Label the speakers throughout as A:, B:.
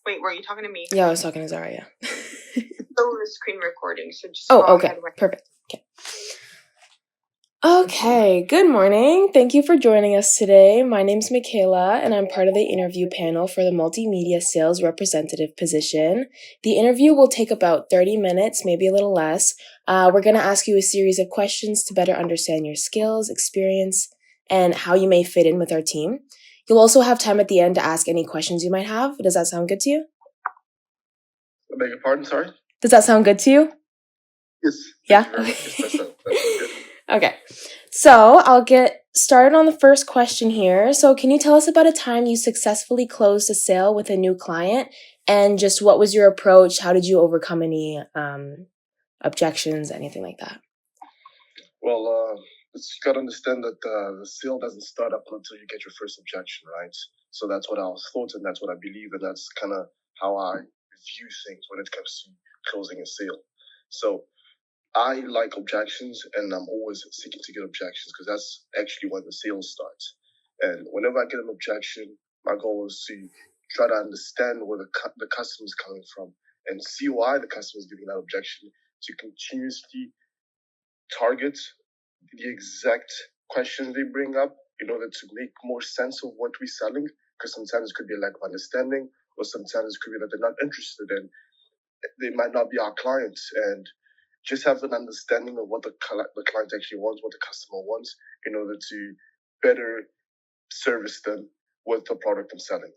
A: Wait, were you talking to me?
B: Yeah, I was talking to Zara, yeah.
A: Still in the screen recording, so just
B: Oh,
A: go
B: okay.
A: ahead with it.
B: Perfect. Okay, good morning. Thank you for joining us today. My name's Michaela, and I'm part of the interview panel for the multimedia sales representative position. The interview will take about 30 minutes, maybe a little less. We're going to ask you a series of questions to better understand your skills, experience, and how you may fit in with our team. You'll also have time at the end to ask any questions you might have. Does that sound good to you?
C: I beg your pardon, sorry?
B: Does that sound good to you?
C: Yes.
B: Yeah?
C: Thank you very much. Yes, that sounds good.
B: Okay. So I'll get started on the first question here. So can you tell us about a time you successfully closed a sale with a new client, and just what was your approach? How did you overcome any objections, anything like that?
C: Well, you got to understand that the sale doesn't start up until you get your first objection, right? So that's what I was thought, and that's what I believe, and that's kind of how I view things when it comes to closing a sale. So I like objections, and I'm always seeking to get objections because that's actually when the sale starts. And whenever I get an objection, my goal is to try to understand where the customer is coming from and see why the customer is giving that objection, to continuously target the exact questions they bring up in order to make more sense of what we're selling. Because sometimes it could be a lack of understanding, or sometimes it could be that they're not interested in. They might not be our clients, and just have an understanding of what the client actually wants, what the customer wants, in order to better service them with the product I'm selling.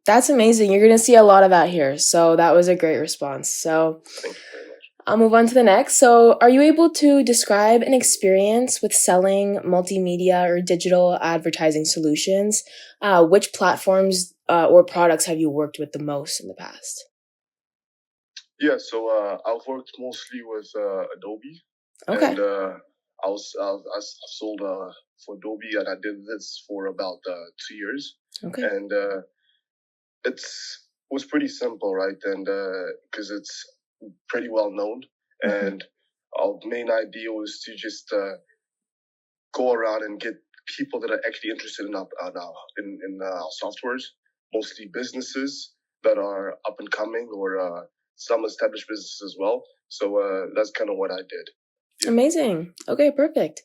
B: That's amazing. You're going to see a lot of that here. So that was a great response. So
C: Thank you very much.
B: I'll move on to the next. So are you able to describe an experience with selling multimedia or digital advertising solutions? Which platforms or products have you worked with the most in the past?
C: Yeah, so I've worked mostly with Adobe.
B: Okay.
C: And I've sold for Adobe, and I did this for about 2 years.
B: Okay.
C: And it was pretty simple, right? And because it's pretty well known, and our main idea was to just go around and get people that are actually interested in our softwares, mostly businesses that are up and coming, or some established businesses as well. So that's kind of what I did.
B: Yeah. Amazing. Okay, perfect.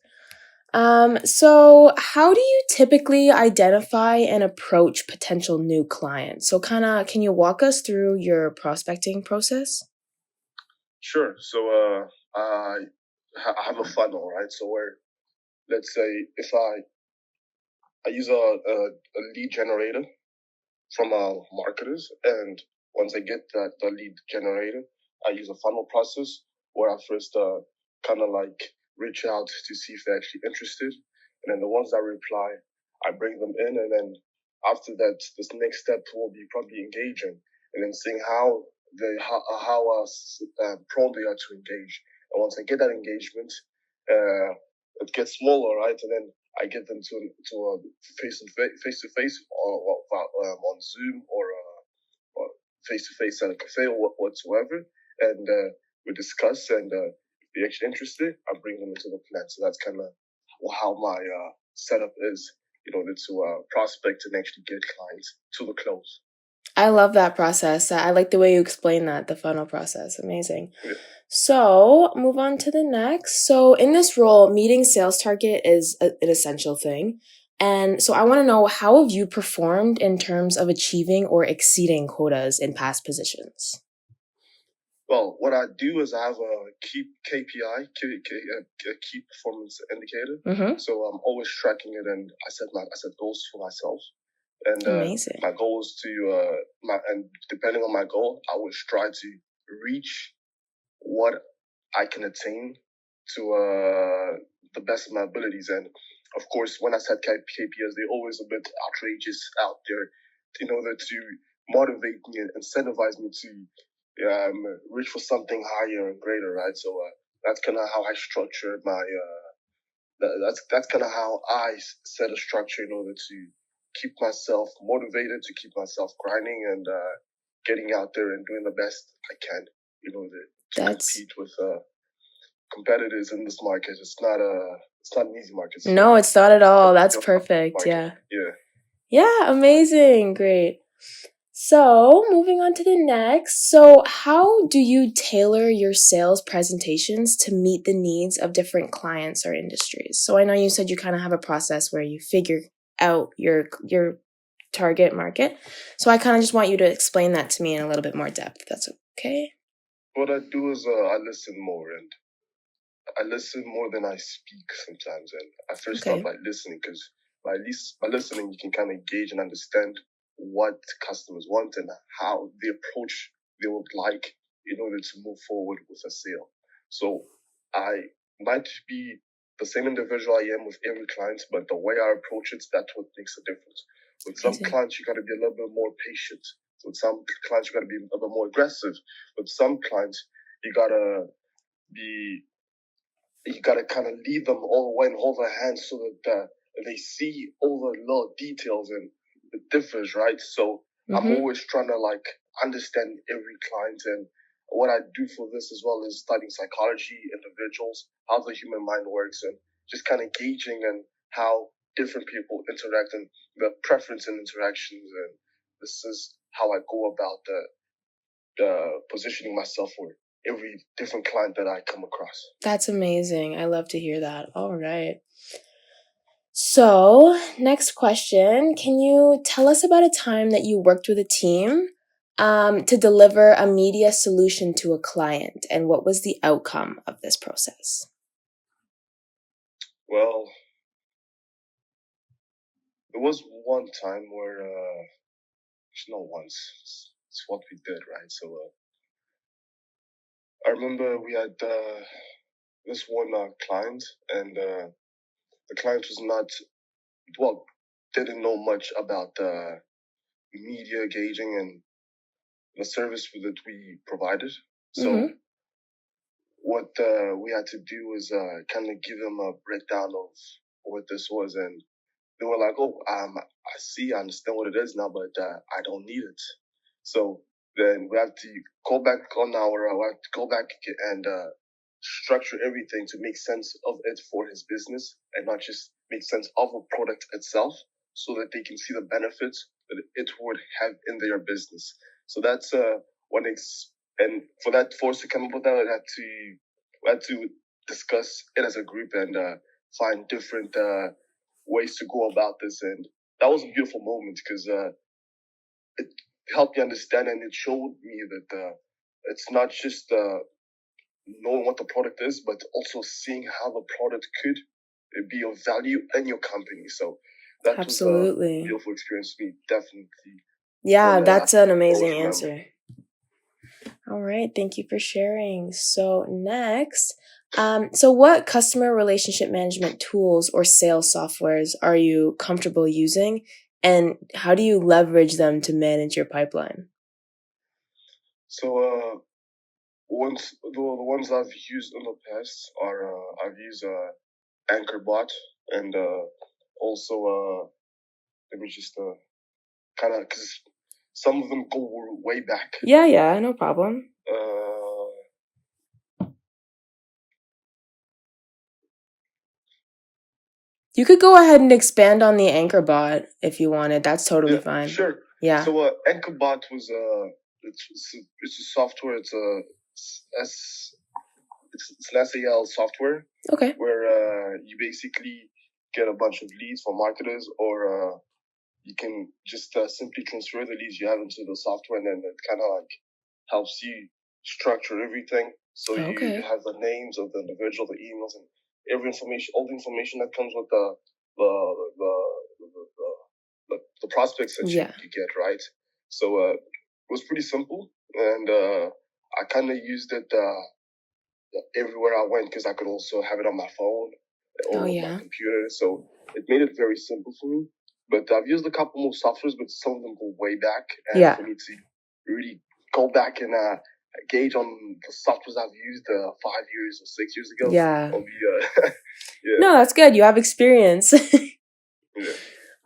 B: So how do you typically identify and approach potential new clients? So can you walk us through your prospecting process?
C: Sure. So I have a funnel, right? So where, let's say, if I use a lead generator from our marketers, and once I get the lead generator, I use a funnel process where I first kind of like reach out to see if they're actually interested, and then the ones that reply, I bring them in, and then after that, this next step will be probably engaging, and then seeing how prone they are to engage. And once I get that engagement, it gets smaller, right? And then I get them to a face to face, or on Zoom, or face to face at a cafe or whatsoever, and we discuss. And if they're actually interested, I bring them into the plan. So that's kind of how my setup is in order to prospect and actually get clients to the close.
B: I love that process. I like the way you explain that, the funnel process. Amazing.
C: Yeah.
B: So move on to the next. So in this role, meeting sales target is an essential thing. And so I want to know, how have you performed in terms of achieving or exceeding quotas in past positions?
C: Well, what I do is I have a key KPI, a key performance indicator. So I'm always tracking it, and I set goals for myself. And
B: Amazing.
C: my goal is to and depending on my goal, I always try to reach what I can attain to the best of my abilities. And of course, when I set KPIs, they're always a bit outrageous out there in order to motivate me and incentivize me to reach for something higher and greater, right? So that's kind of how I structure my. That's kind of how I set a structure in order to keep myself motivated, to keep myself grinding, and getting out there and doing the best I can in order to compete with competitors in this market. It's not an easy market.
B: No, it's not at all. That's perfect. Yeah.
C: Yeah.
B: Yeah, amazing. Great. So, moving on to the next. So, how do you tailor your sales presentations to meet the needs of different clients or industries? So, I know you said you kind of have a process where you figure out your target market. So, I kind of just want you to explain that to me in a little bit more depth. If that's okay.
C: What I do is I listen more, and I listen more than I speak sometimes. And I first start
B: Okay.
C: by listening, because by listening you can kind of gauge and understand what customers want and how the approach they would like in order to move forward with a sale. So I might be the same individual I am with every client, but the way I approach it, that's what makes a difference. With some
B: Amazing.
C: clients, you got to be a little bit more patient. With some clients, you got to be a little bit more aggressive. With some clients, you gotta be you gotta kind of lead them all the way and hold their hands so that they see all the little details, and it differs, right? So I'm
B: Mm-hmm.
C: always trying to like understand every client, and what I do for this as well is studying psychology, individuals, how the human mind works, and just kind of gauging and how different people interact and the preference in interactions. And this is how I go about positioning myself for every different client that I come across.
B: That's amazing. I love to hear that. All right. So, next question. Can you tell us about a time that you worked with a team to deliver a media solution to a client, and what was the outcome of this process?
C: Well, there was one time where, actually not once, it's what we did, right? So I remember we had this one client, and the client was not, well, didn't know much about media gauging and the service that we provided. So
B: Mm-hmm.
C: what we had to do was kind of give them a breakdown of what this was, and they were like, "Oh, I see, I understand what it is now, but I don't need it." So then we have to go back on we have to go back and structure everything to make sense of it for his business, and not just make sense of a product itself, so that they can see the benefits that it would have in their business. So that's what it's, and for us to come up with that, we had to discuss it as a group and find different ways to go about this. And that was a beautiful moment, because it helped me understand, and it showed me that it's not just knowing what the product is, but also seeing how the product could be of value in your company. So that was a
B: Absolutely.
C: beautiful experience for me, definitely.
B: Yeah,
C: One that
B: that's an
C: I
B: amazing
C: always remember.
B: answer. All right, thank you for sharing. So next, so what customer relationship management tools or sales softwares are you comfortable using, and how do you leverage them to manage your pipeline?
C: So the ones I've used in the past are I've used AnchorBot, and also let me just kind of, because some of them go way back.
B: Yeah, no problem. You could go ahead and expand on the Anchor bot if you wanted. That's totally
C: Yeah,
B: fine.
C: sure.
B: Yeah.
C: So AnchorBot was it's a software. It's it's an SEL software
B: Okay.
C: where you basically get a bunch of leads from marketers, or you can just simply transfer the leads you have into the software, and then it kind of like helps you structure everything. So
B: Okay.
C: you have the names of the individual, the emails, and every information, all the information that comes with the prospects that
B: Yeah.
C: you get, right? So it was pretty simple, and I kind of used it everywhere I went, because I could also have it on my phone or
B: Oh,
C: my
B: yeah.
C: computer. So it made it very simple for me. But I've used a couple more softwares, but some of them go way back. And
B: Yeah.
C: for me to really go back and gauge on the softwares I've used 5 years or 6 years ago,
B: Yeah.
C: I'll be, yeah.
B: No, that's good. You have experience.
C: Yeah.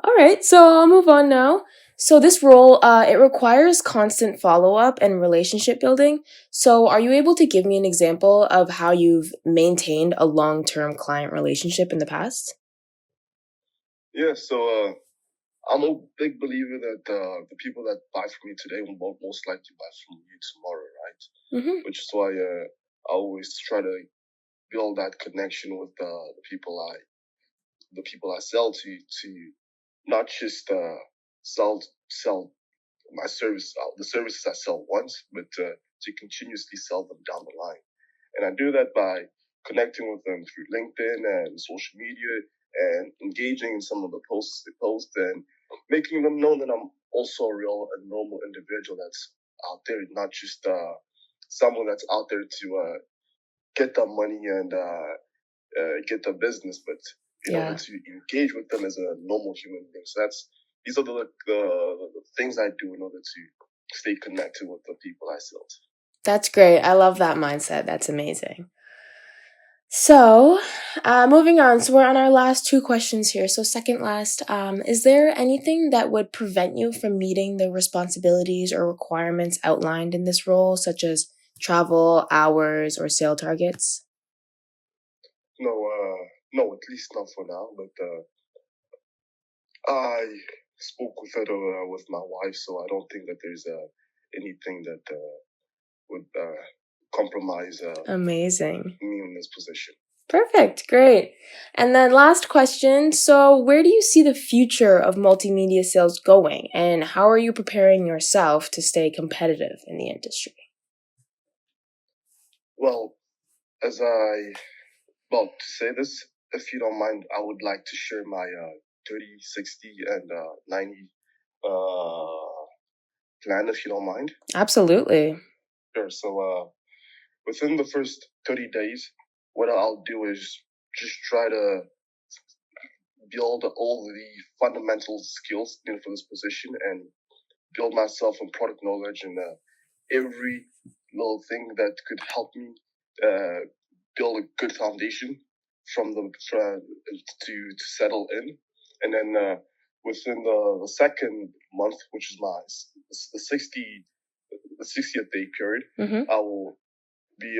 B: All right, so I'll move on now. So this role, it requires constant follow-up and relationship building. So are you able to give me an example of how you've maintained a long-term client relationship in the past?
C: Yeah, so I'm a big believer that the people that buy from me today will most likely buy from you tomorrow, right?
B: Mm-hmm.
C: Which is why I always try to build that connection with the people I sell to not just sell my service, the services I sell once, but to continuously sell them down the line. And I do that by connecting with them through LinkedIn and social media and engaging in some of the posts they post and making them know that I'm also a real and normal individual that's out there, not just someone that's out there to get the money and get the business, but in order to engage with them as a normal human being. So these are the things I do in order to stay connected with the people I sell to.
B: That's great. I love that mindset. That's amazing. So, moving on. So we're on our last two questions here. So second last, is there anything that would prevent you from meeting the responsibilities or requirements outlined in this role, such as travel, hours, or sale targets?
C: No, at least not for now. But I spoke with her with my wife, so I don't think that there's anything that would compromise
B: Amazing.
C: me in this position.
B: Perfect. Great. And then last question. So where do you see the future of multimedia sales going, and how are you preparing yourself to stay competitive in the industry?
C: Well, to say this, if you don't mind, I would like to share my 30, 60, and 90 plan, if you don't mind.
B: Absolutely.
C: Sure. So within the first 30 days, what I'll do is just try to build all the fundamental skills needed for this position and build myself in product knowledge and every little thing that could help me build a good foundation to settle in. And then within the second month, which is the 60th day period,
B: Mm-hmm.
C: I will be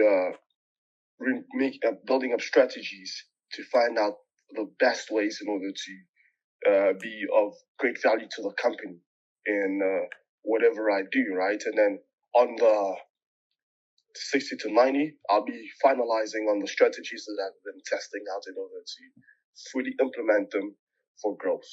C: building up strategies to find out the best ways in order to be of great value to the company in whatever I do, right? And then on the 60 to 90, I'll be finalizing on the strategies that I've been testing out in order to fully implement them for growth.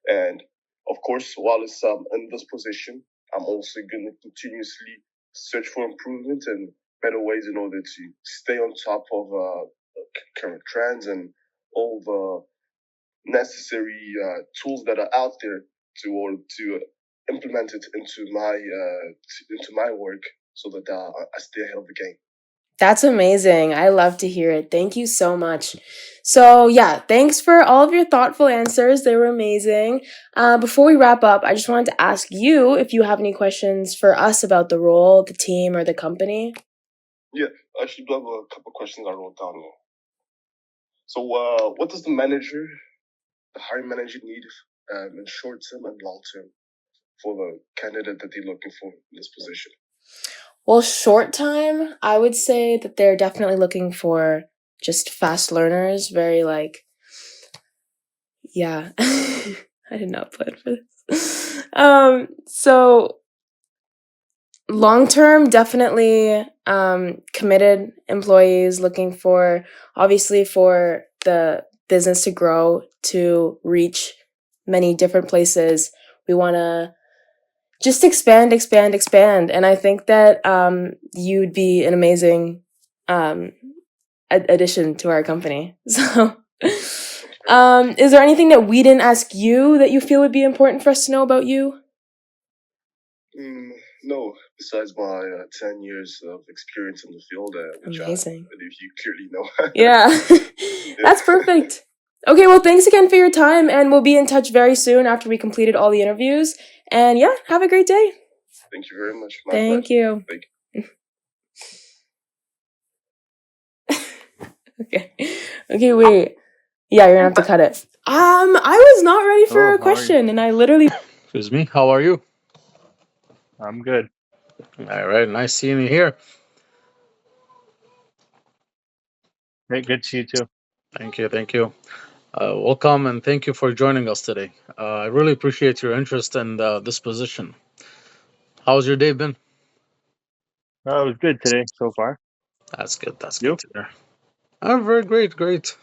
C: And of course, while it's in this position, I'm also going to continuously search for improvement and better ways in order to stay on top of current trends and all the necessary tools that are out there to implement it into my work so that I stay ahead of the game.
B: That's amazing. I love to hear it. Thank you so much. So, yeah, thanks for all of your thoughtful answers. They were amazing. Before we wrap up, I just wanted to ask you if you have any questions for us about the role, the team, or the company.
C: Yeah, I actually do have a couple questions I wrote down here. So, what does the hiring manager need in short term and long term for the candidate that they're looking for in this position?
B: Well, short time, I would say that they're definitely looking for just fast learners, very yeah. I did not plan for this. So long term, definitely committed employees looking for, obviously, for the business to grow, to reach many different places. We want to just expand. And I think that you'd be an amazing addition to our company. So, is there anything that we didn't ask you that you feel would be important for us to know about you?
C: No, besides my 10 years of experience in the field, which
B: Amazing.
C: I believe you clearly know.
B: Yeah, that's perfect. Okay, well, thanks again for your time, and we'll be in touch very soon after we completed all the interviews. And yeah, have a great day.
C: Thank you very much.
B: Thank you.
C: Thank
B: you. Okay, wait. Yeah, you're gonna have to cut it. I was not ready for a question, and I literally.
D: Excuse me. How are you? I'm good. All right. Nice seeing you here. Hey, good to see you too. Thank you. Welcome and thank you for joining us today. I really appreciate your interest in this position. How's your day been?
E: It was good today so far.
D: That's good. That's
E: You?
D: good to hear. Very great, great.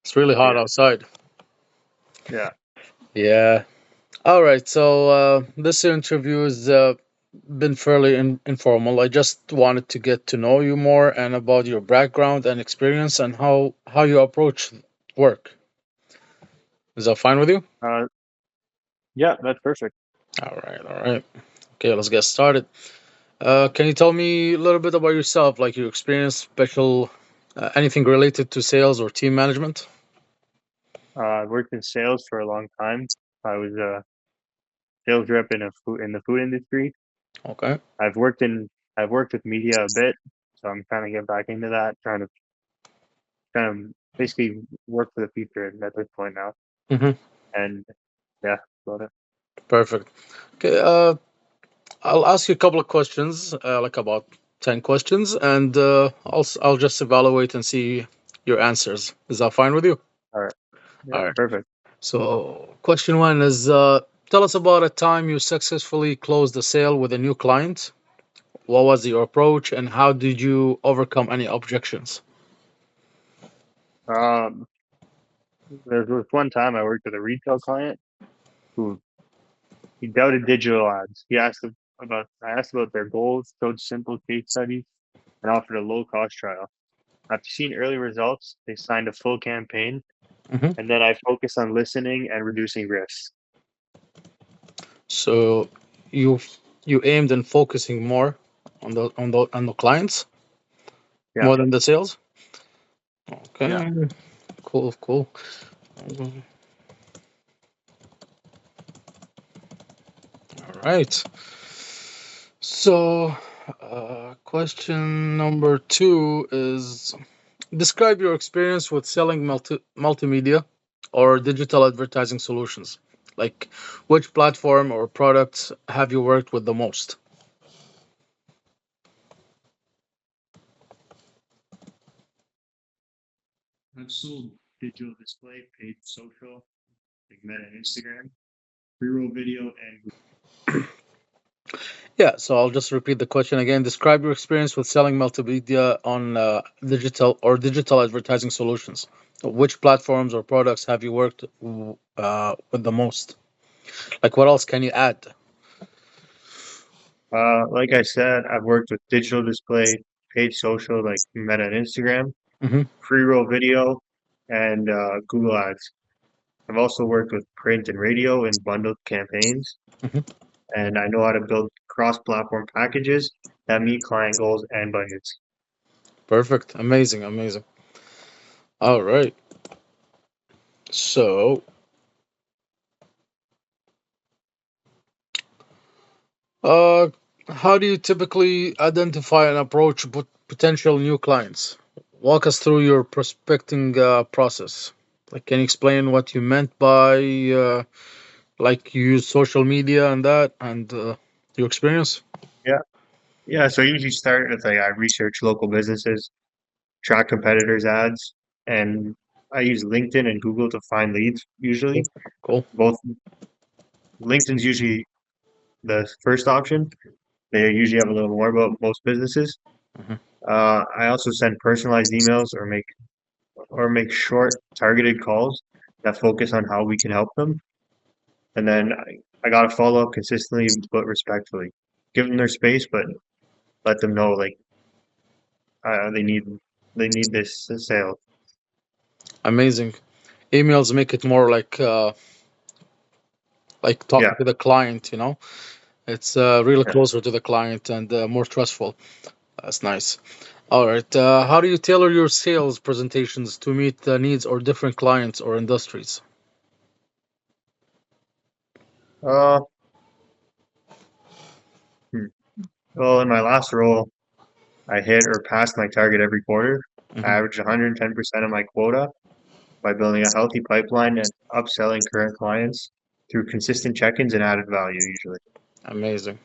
D: It's really hot
E: Yeah.
D: outside.
E: Yeah.
D: Yeah. All right. So this interview has been fairly informal. I just wanted to get to know you more and about your background and experience and how you approach work. Is that fine with you?
E: Uh, yeah, that's perfect.
D: All right. All right. Okay, let's get started. Can you tell me a little bit about yourself, like your experience, anything related to sales or team management?
E: I worked in sales for a long time. I was a sales rep in the food industry.
D: Okay,
E: I've worked in I've worked with media a bit, so I'm trying to get back into that, trying to basically work for the future at this point now.
D: hmm
E: And yeah, about it.
D: perfect. Okay, I'll ask you a couple of questions, like about 10 questions, and I'll just evaluate and see your answers. Is that fine with you?
E: All right. Yeah,
D: All right.
E: perfect.
D: So, question one is, tell us about a time you successfully closed a sale with a new client. What was your approach, and how did you overcome any objections?
E: Um, there was one time I worked with a retail client who he doubted digital ads. I asked about their goals, showed simple case studies, and offered a low cost trial. After seeing early results, they signed a full campaign,
D: hmm
E: and then I focused on listening and reducing risks.
D: So you you aimed and focusing more on the clients
E: Yeah.
D: more than the sales.
E: Yeah.
D: Okay, cool, cool. All right. So, question number two is describe your experience with selling multimedia or digital advertising solutions. Like, which platform or products have you worked with the most?
E: I've sold digital display, paid social, like Meta and Instagram, pre-roll video, and
D: Yeah, so I'll just repeat the question again. Describe your experience with selling multimedia on digital advertising solutions. Which platforms or products have you worked with the most? Like, what else can you add?
E: like I said, I've worked with digital display, paid social, like Meta and Instagram,
D: hmm
E: pre-roll video, and Google Ads. I've also worked with print and radio in bundled campaigns,
D: hmm
E: and I know how to build cross-platform packages that meet client goals and budgets.
D: Perfect. Amazing. Amazing. All right. So, uh, how do you typically identify and approach potential new clients? Walk us through your prospecting process. Like, can you explain what you meant by like you use social media and that and your experience?
E: Yeah, yeah. So I usually start with I research local businesses, track competitors' ads, and I use LinkedIn and Google to find leads. Usually,
D: Cool.
E: both LinkedIn's usually the first option. They usually have a little more about most businesses.
D: hmm
E: I also send personalized emails or make short targeted calls that focus on how we can help them. And then I gotta follow up consistently but respectfully. Give them their space, but let them know like uh, they need they need this sale.
D: Amazing. Emails make it more like
E: Yeah,
D: talking to the client. It's really
E: yeah.
D: closer to the client and more trustful. That's nice. All right. How do you tailor your sales presentations to meet the needs or different clients or industries?
E: Uh, hmm. Well, in my last role, I hit or passed my target every quarter. I
D: hmm
E: averaged 110% of my quota by building a healthy pipeline and upselling current clients through consistent check-ins and added value usually.
D: Amazing.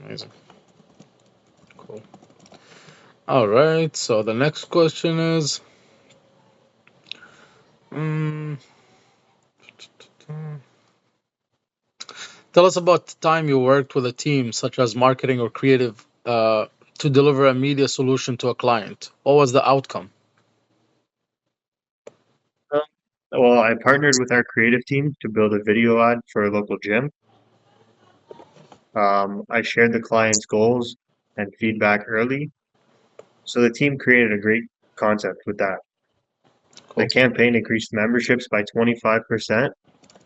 D: Amazing. Cool. All right. So the next question is, Mm, tell us about the time you worked with a team, such as marketing or creative, to deliver a media solution to a client. What was the outcome?
E: Well, I partnered with our creative team to build a video ad for a local gym. I shared the client's goals and feedback early, so the team created a great concept with that. The
D: Cool.
E: campaign increased memberships by 25%.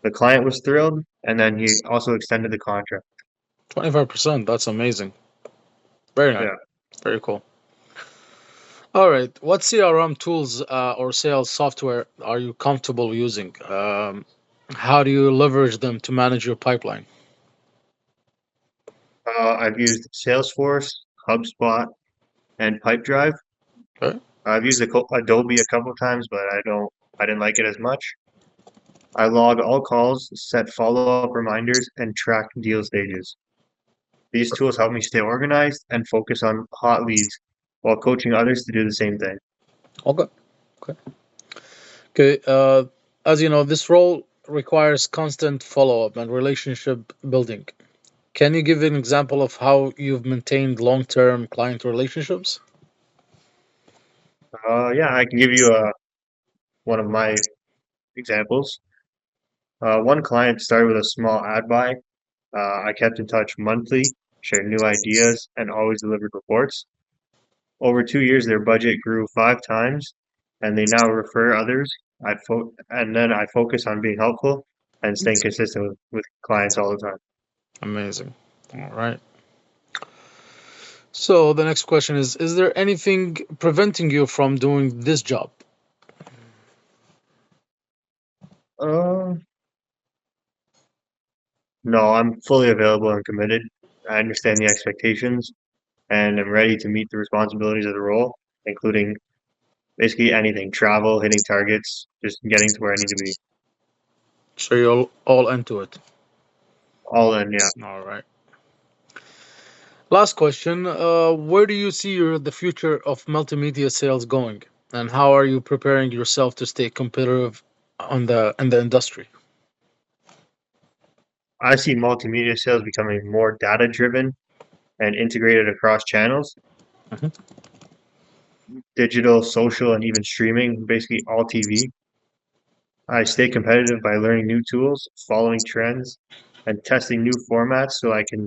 E: The client was thrilled, and then he also extended the contract.
D: 25%. That's amazing. Very nice.
E: Yeah.
D: Very cool. All right. What CRM tools or sales software are you comfortable using? How do you leverage them to manage your pipeline?
E: I've used Salesforce, HubSpot, and Pipedrive.
D: Okay.
E: I've used Adobe a couple times, but I didn't like it as much. I log all calls, set follow-up reminders, and track deal stages. These tools help me stay organized and focus on hot leads while coaching others to do the same thing.
D: Okay. Okay. Okay. As you know, this role requires constant follow-up and relationship building. Can you give an example of how you've maintained long-term client relationships?
E: Yeah, I can give you one of my examples. One client started with a small ad buy. I kept in touch monthly, shared new ideas, and always delivered reports. Over 2 years, their budget grew 5 times, and they now refer others. And then I focus on being helpful and staying consistent with clients all the time.
D: Amazing. All right. So the next question is there anything preventing you from doing this job?
E: Uh, no, I'm fully available and committed. I understand the expectations and am ready to meet the responsibilities of the role, including basically anything, travel, hitting targets, just getting to where I need to be.
D: So you're all into it.
E: All in, yeah.
D: All right. Last question. Where do you see the future of multimedia sales going? And how are you preparing yourself to stay competitive in the industry?
E: I see multimedia sales becoming more data driven and integrated across channels,
D: Mhm.
E: digital, social, and even streaming, basically all TV. I stay competitive by learning new tools, following trends, and testing new formats so I can